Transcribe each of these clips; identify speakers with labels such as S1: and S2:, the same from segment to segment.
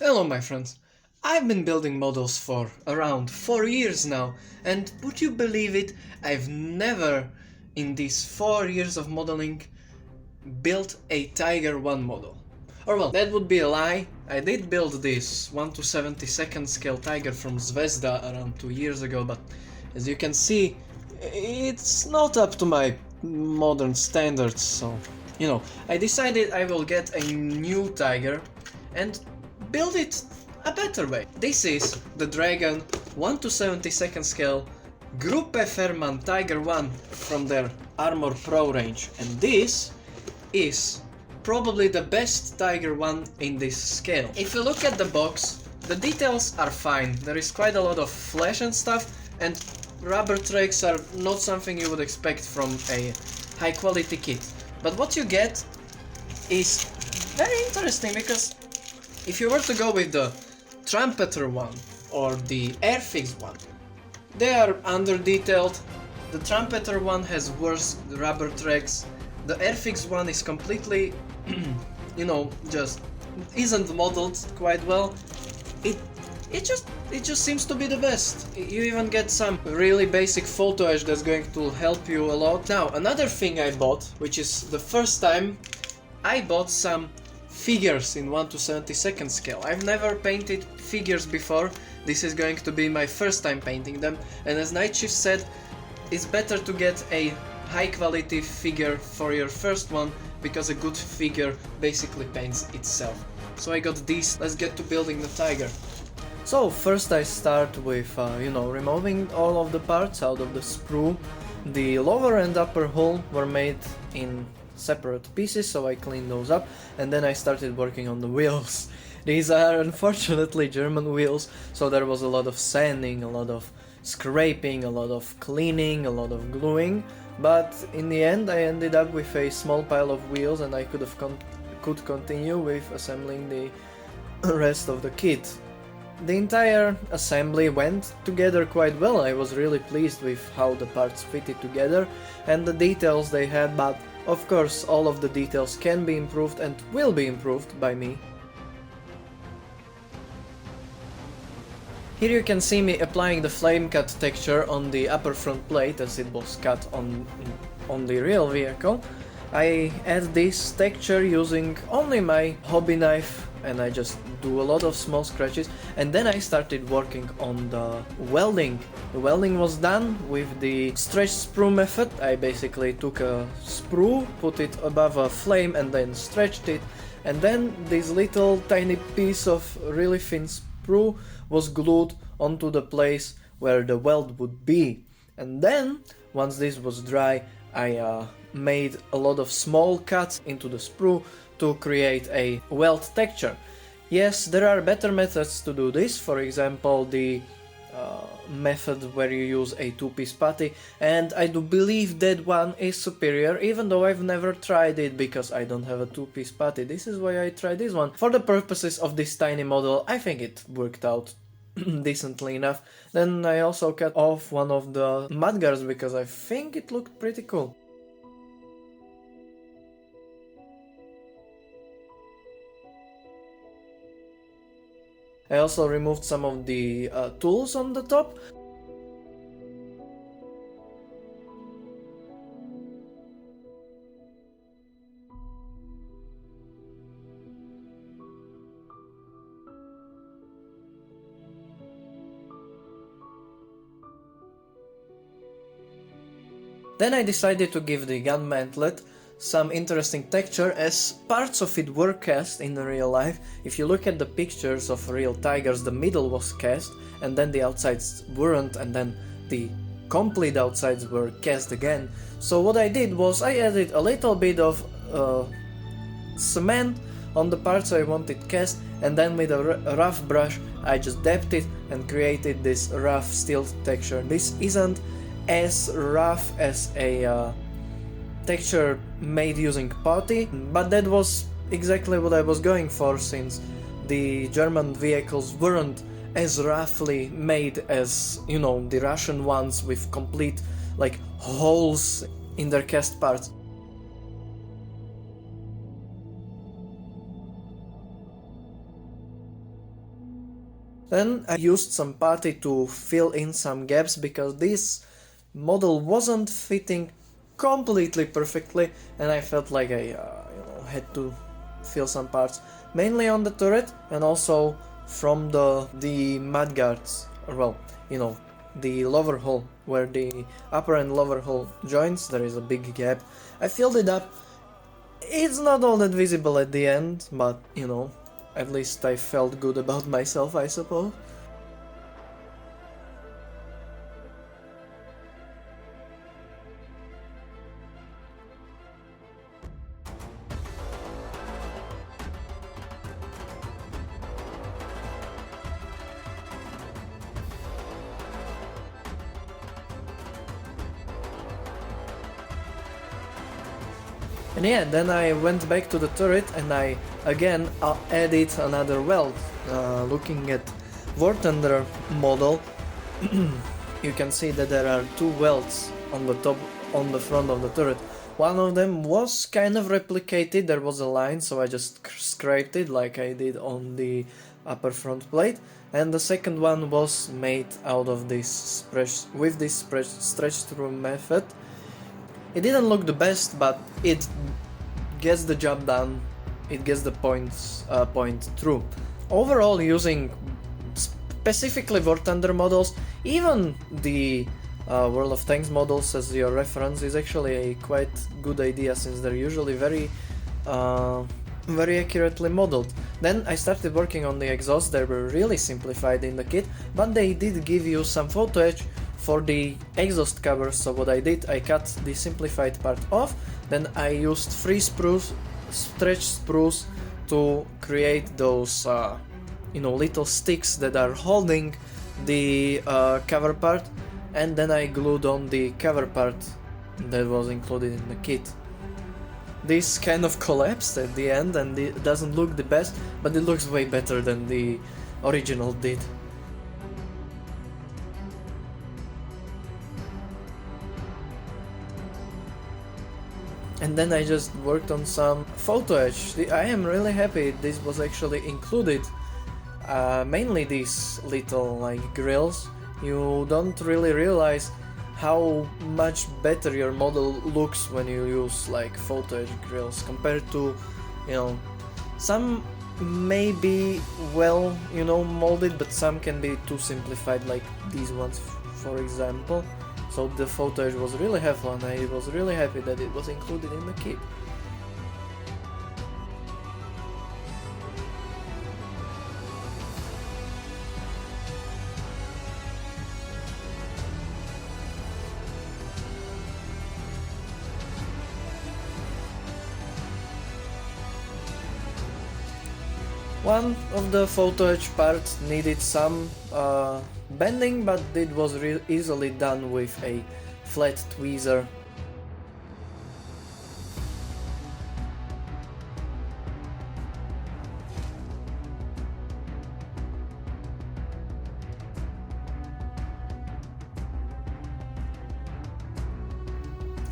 S1: Hello my friends, I've been building models for around 4 years now, and would you believe it, I've never in these 4 years of modeling built a Tiger I model. Or well, that would be a lie. I did build this 1/72 scale Tiger from Zvezda around 2 years ago, but as you can see, it's not up to my modern standards, so I decided I will get a new Tiger and build it a better way. This is the Dragon 1/72 scale Gruppe Fehrmann Tiger I from their Armor Pro range, and this is probably the best Tiger I in this scale. If you look at the box, the details are fine. There is quite a lot of flash and stuff, and rubber tracks are not something you would expect from a high quality kit. But what you get is very interesting, because if you were to go with the trumpeter one or the airfix one, they are under detailed. The trumpeter one has worse rubber tracks. The airfix one is completely, just isn't modeled quite well. It just seems to be the best. You even get some really basic photo etch that's going to help you a lot. Now, another thing I bought, which is the first time I bought some figures in 1/72 scale. I've never painted figures before. This is going to be my first time painting them, and as Night Shift said, it's better to get a high quality figure for your first one, because a good figure basically paints itself. So I got these. Let's get to building the Tiger. So first I start with removing all of the parts out of the sprue. The lower and upper hull were made in separate pieces, so I cleaned those up, and then I started working on the wheels. These are unfortunately German wheels, so there was a lot of sanding, a lot of scraping, a lot of cleaning, a lot of gluing, but in the end I ended up with a small pile of wheels, and I could continue with assembling the rest of the kit. The entire assembly went together quite well. I was really pleased with how the parts fitted together and the details they had, but of course all of the details can be improved and will be improved by me. Here you can see me applying the flame cut texture on the upper front plate, as it was cut on the real vehicle. I add this texture using only my hobby knife, and I just do a lot of small scratches, and then I started working on the welding. The welding was done with the stretch sprue method. I basically took a sprue, put it above a flame and then stretched it, and then this little tiny piece of really thin sprue was glued onto the place where the weld would be. And then, once this was dry, I made a lot of small cuts into the sprue to create a weld texture. Yes, there are better methods to do this, for example the method where you use a two-piece putty, and I do believe that one is superior, even though I've never tried it because I don't have a two-piece putty. This is why I tried this one. For the purposes of this tiny model, I think it worked out decently enough. Then I also cut off one of the mudguards because I think it looked pretty cool. I also removed some of the tools on the top. Then I decided to give the gun mantlet some interesting texture, as parts of it were cast in real life. If you look at the pictures of real Tigers, the middle was cast, and then the outsides weren't, and then the complete outsides were cast again. So what I did was I added a little bit of cement on the parts I wanted cast, and then with a rough brush I just dabbed it and created this rough steel texture. This isn't as rough as a texture made using putty, but that was exactly what I was going for, since the German vehicles weren't as roughly made as, the Russian ones with complete holes in their cast parts. Then I used some putty to fill in some gaps because this model wasn't fitting completely perfectly, and I felt like I had to fill some parts, mainly on the turret and also from the mudguards, or well, the lower hull, where the upper and lower hull joins, there is a big gap. I filled it up. It's not all that visible at the end, but at least I felt good about myself, I suppose. And yeah, then I went back to the turret and I again added another weld. Looking at War Thunder model, you can see that there are two welds on the top, on the front of the turret. One of them was kind of replicated, there was a line, so I just scraped it like I did on the upper front plate. And the second one was made out of this stretch through method. It didn't look the best, but it gets the job done. It gets the point through. Overall, using specifically War Thunder models, even the World of Tanks models as your reference is actually a quite good idea, since they're usually very accurately modeled. Then I started working on the exhausts. They were really simplified in the kit, but they did give you some photo etch for the exhaust covers. So what I did, I cut the simplified part off, then I used free spruce, stretch spruce to create those little sticks that are holding the cover part, and then I glued on the cover part that was included in the kit. This kind of collapsed at the end and it doesn't look the best, but it looks way better than the original did. And then I just worked on some photo etch. I am really happy this was actually included. Mainly these little grills. You don't really realize how much better your model looks when you use photo etch grills compared to, some may be well, molded, but some can be too simplified, like these ones, for example. So the photo etch was really helpful, and I was really happy that it was included in the kit. One of the photo etch parts needed some bending, but it was easily done with a flat tweezer.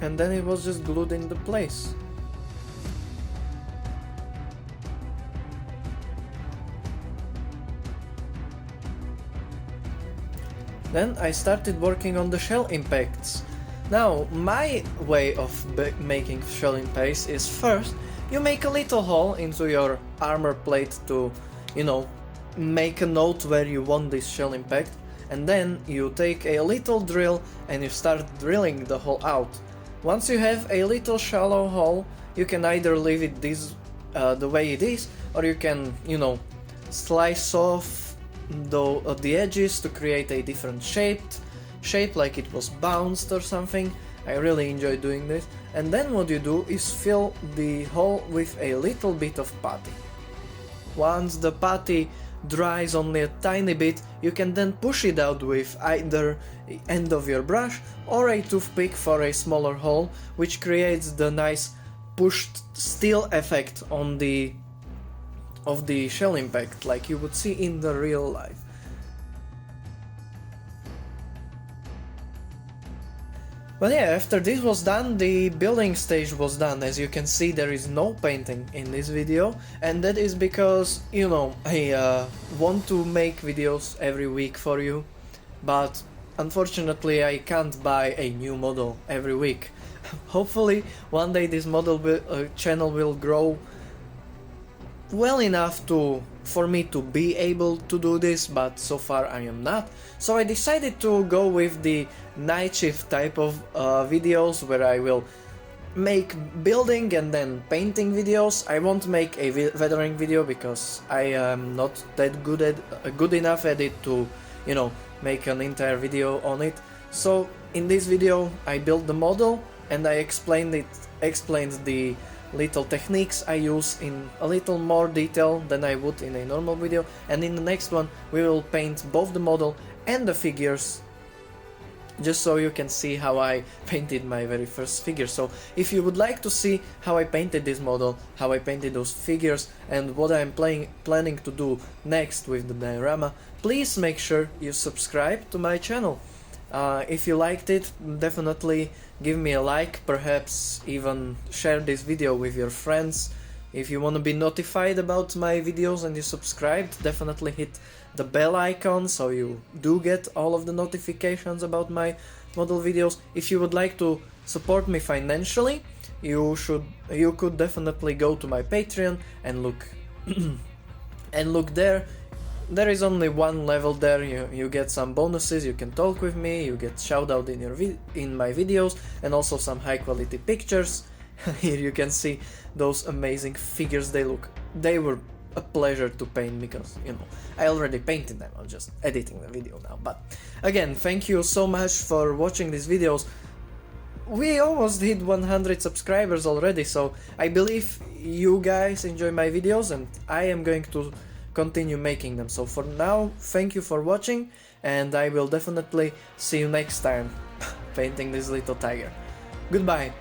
S1: And then it was just glued into place. Then I started working on the shell impacts. Now, my way of making shell impacts is first, you make a little hole into your armor plate to, make a note where you want this shell impact, and then you take a little drill and you start drilling the hole out. Once you have a little shallow hole, you can either leave it the way it is, or you can, slice off the edges to create a different shape, like it was bounced or something. I really enjoy doing this. And then what you do is fill the hole with a little bit of putty. Once the putty dries only a tiny bit, you can then push it out with either the end of your brush or a toothpick for a smaller hole, which creates the nice pushed steel effect of the shell impact, like you would see in the real life. But yeah, after this was done, the building stage was done. As you can see, there is no painting in this video, and that is because, you know, I want to make videos every week for you, but unfortunately I can't buy a new model every week. Hopefully one day this channel will grow well enough for me to be able to do this, but so far I am not. So I decided to go with the night shift type of videos, where I will make building and then painting videos. I won't make a weathering video because I am not that good enough at it to, you know, make an entire video on it. So in this video I built the model and I explained the little techniques I use in a little more detail than I would in a normal video, and in the next one we will paint both the model and the figures, just so you can see how I painted my very first figure. So if you would like to see how I painted this model, how I painted those figures, and what I'm planning to do next with the diorama, please make sure you subscribe to my channel. If you liked it, definitely give me a like, perhaps even share this video with your friends. If you want to be notified about my videos and you subscribed, definitely hit the bell icon so you do get all of the notifications about my model videos. If you would like to support me financially, you could definitely go to my Patreon and look and look there. There is only one level there. You get some bonuses, you can talk with me, you get shout out in my videos, and also some high quality pictures. Here you can see those amazing figures. They were a pleasure to paint because, you know, I already painted them. I'm just editing the video now. But again, thank you so much for watching these videos. We almost hit 100 subscribers already, so I believe you guys enjoy my videos and I am going to continue making them. So for now, thank you for watching, and I will definitely see you next time painting this little tiger. Goodbye.